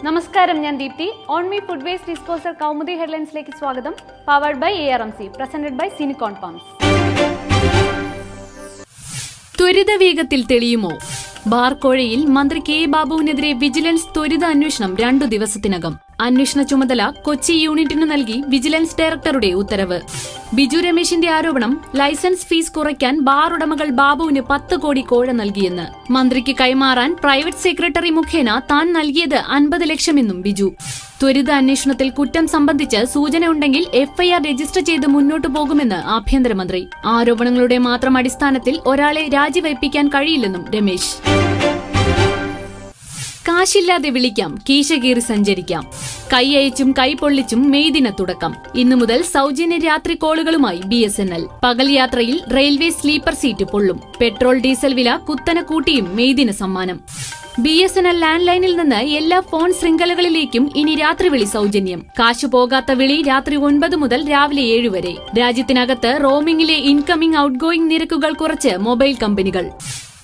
നമസ്കാരം, ഞാൻ Deepthi. On me food waste disposal Kaumudi ഹെഡ്ലൈൻസിലേക്ക് സ്വാഗതം. Powered by ARMC, presented by Sinicon pumps. ത്വരിത വേഗത്തിൽ തെളിയുമോ? ബാർക്കോഴയിൽ മന്ത്രി കെ ബാബുവിനെതിരെ വിജിലൻസ് ത്വരിത അന്വേഷണം 2 ദിവസത്തിനകം. അന്വേഷണ ചുമതല കൊച്ചി യൂണിറ്റിന് നൽകി വിജിലൻസ് ഡയറക്ടറുടെ ഉത്തരവ്. ബിജു രമേശിന്റെ ആരോപണം ലൈസൻസ് ഫീസ് കുറയ്ക്കാൻ ബാർ ഉടമകൾ ബാബുവിന് 10 കോടി കോഴ നൽകിയെന്ന്. മന്ത്രിക്ക് കൈമാറാൻ പ്രൈവറ്റ് സെക്രട്ടറി മുഖേന താൻ നൽകിയത് 50 ലക്ഷമെന്നും ബിജു. ത്വരിത അന്വേഷണത്തിൽ കുറ്റം സംബന്ധിച്ച് സൂചനയുണ്ടെങ്കിൽ FIR രജിസ്റ്റർ ചെയ്ത് മുന്നോട്ടു പോകുമെന്ന് ആഭ്യന്തരമന്ത്രി. ആരോപണങ്ങളുടെ മാത്രം അടിസ്ഥാനത്തിൽ ഒരാളെ രാജിവയ്പ്പിക്കാൻ കഴിയില്ലെന്നും രമേശ്. കാശില്ലാതെ വിളിക്കാം, കീശ കീറി സഞ്ചരിക്കാം. കൈയയച്ചും കൈപൊള്ളിച്ചും മെയ്ദിന തുടക്കം. ഇന്നു മുതൽ സൗജന്യ രാത്രി കോളുകളുമായി BSNL. പകൽ യാത്രയിൽ റെയിൽവേ സ്ലീപ്പർ സീറ്റ് പൊള്ളും. പെട്രോൾ ഡീസൽ വില കുത്തനെ കൂട്ടിയും മെയ്ദിന സമ്മാനം. BSNL ലാൻഡ് ലൈനിൽ നിന്ന് എല്ലാ ഫോൺ ശൃംഖലകളിലേക്കും ഇനി രാത്രി വിളി സൗജന്യം. കാശു പോകാത്ത വിളി രാത്രി 9 മുതൽ രാവിലെ 7 വരെ. രാജ്യത്തിനകത്ത് റോമിംഗിലെ ഇൻകമിംഗ് ഔട്ട്ഗോയിംഗ് നിരക്കുകൾ കുറച്ച് മൊബൈൽ കമ്പനികൾ.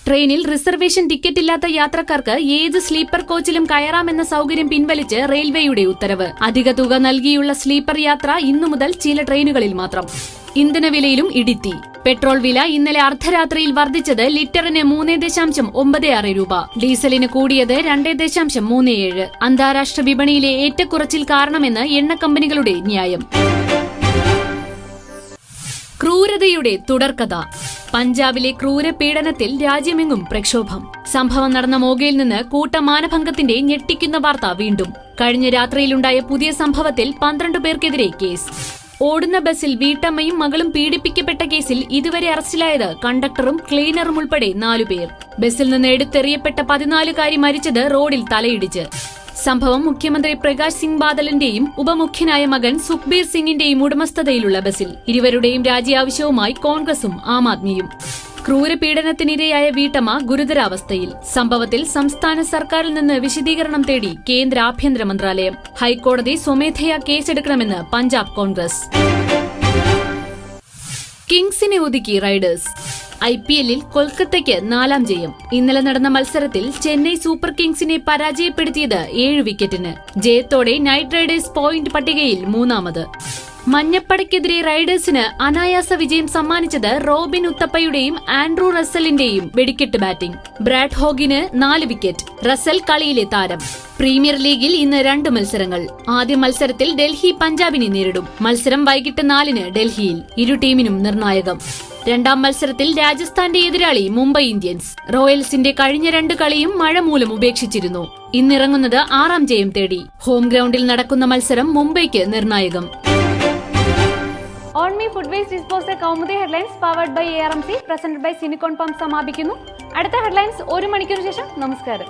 ട്രെയിനിൽ റിസർവേഷൻ ടിക്കറ്റില്ലാത്ത യാത്രക്കാർക്ക് ഏത് സ്ലീപ്പർ കോച്ചിലും കയറാമെന്ന സൌകര്യം പിൻവലിച്ച് റെയിൽവേയുടെ ഉത്തരവ്. അധിക തുക നൽകിയുള്ള സ്ലീപ്പർ യാത്ര ഇന്നു മുതൽ ചില ട്രെയിനുകളിൽ മാത്രം. ഇന്ധനവിലയിലും ഇടിത്തി. പെട്രോൾ വില ഇന്നലെ അർദ്ധരാത്രിയിൽ വർദ്ധിച്ചത് ലിറ്ററിന് 3.96 രൂപ. ഡീസലിന് കൂടിയത് 2.37. അന്താരാഷ്ട്ര വിപണിയിലെ ഏറ്റക്കുറച്ചിൽ കാരണമെന്ന് എണ്ണ കമ്പനികളുടെ ന്യായം. ക്രൂരതയുടെ തുടർക്കഥ. പഞ്ചാബിലെ ക്രൂരപീഡനത്തിൽ രാജ്യമെങ്ങും പ്രക്ഷോഭം. സംഭവം നടന്ന മോഗയിൽ നിന്ന് കൂട്ടമാനഭംഗത്തിന്റെ ഞെട്ടിക്കുന്ന വാർത്ത വീണ്ടും. കഴിഞ്ഞ രാത്രിയിലുണ്ടായ പുതിയ സംഭവത്തിൽ 12 പേർക്കെതിരെ കേസ്. ഓടുന്ന ബസിൽ വീട്ടമ്മയും മകളും പീഡിപ്പിക്കപ്പെട്ട കേസിൽ ഇതുവരെ അറസ്റ്റിലായത് കണ്ടക്ടറും ക്ലീനറും ഉൾപ്പെടെ 4 പേർ. ബസിൽ നിന്ന് എടുത്തെറിയപ്പെട്ട 14കാരി മരിച്ചത് റോഡിൽ തലയിടിച്ച്. സംഭവം മുഖ്യമന്ത്രി പ്രകാശ് സിംഗ് ബാദലിന്റെയും ഉപമുഖ്യനായ മകൻ സുഖ്ബീർ സിംഗിന്റെയും ഉടമസ്ഥതയിലുള്ള ബസിൽ. ഇരുവരുടെയും രാജിയാവശ്യവുമായി കോൺഗ്രസും ആം ആദ്മിയും. ക്രൂരപീഡനത്തിനിരയായ വീട്ടമ്മ ഗുരുതരാവസ്ഥയിൽ. സംഭവത്തിൽ സംസ്ഥാന സർക്കാരിൽ നിന്ന് വിശദീകരണം തേടി കേന്ദ്ര ആഭ്യന്തര മന്ത്രാലയം. ഹൈക്കോടതി സ്വമേധയാ കേസെടുക്കണമെന്ന് പഞ്ചാബ് കോൺഗ്രസ്. കിങ്സിനെ ഒതുക്കി റൈഡേഴ്സ്. IPL-ൽ കൊൽക്കത്തയ്ക്ക് 4ാം ജയം. ഇന്നലെ നടന്ന മത്സരത്തിൽ ചെന്നൈ സൂപ്പർ കിങ്സിനെ പരാജയപ്പെടുത്തിയത് 7 വിക്കറ്റിന്. ജയത്തോടെ നൈറ്റ് റൈഡേഴ്സ് പോയിന്റ് പട്ടികയിൽ 3ാമത്. മഞ്ഞപ്പടയ്ക്കെതിരെ റൈഡേഴ്സിന് അനായാസ വിജയം സമ്മാനിച്ചത് റോബിൻ ഉത്തപ്പയുടെയും ആൻഡ്രൂ റസലിന്റെയും വെടിക്കെട്ട് ബാറ്റിംഗ്. ബ്രാഡ് ഹോഗിന് 4 വിക്കറ്റ്. റസൽ കളിയിലെ താരം. പ്രീമിയർ ലീഗിൽ ഇന്ന് 2 മത്സരങ്ങൾ. ആദ്യ മത്സരത്തിൽ ഡൽഹി പഞ്ചാബിനെ നേരിടും. മത്സരം വൈകിട്ട് 4-ന് ഡൽഹിയിൽ. ഇരു ടീമിനും നിർണായകം. 2ാം മത്സരത്തിൽ രാജസ്ഥാന്റെ എതിരാളി മുംബൈ ഇന്ത്യൻസ്. റോയൽസിന്റെ കഴിഞ്ഞ 2 കളിയും മഴ മൂലം ഉപേക്ഷിച്ചിരുന്നു. ഇന്നിറങ്ങുന്നത് 6ാം ജയം തേടി. ഹോം ഗ്രൌണ്ടിൽ നടക്കുന്ന മത്സരം മുംബൈക്ക് നിർണായകം. On me food waste disposal Kaumudi headlines powered by ARMC, presented by Sinicon pumps സമാപിക്കുന്നു. അടുത്ത ഹെഡ്ലൈൻസ് 1 മണിക്കൂർ ശേഷം. നമസ്കാരം.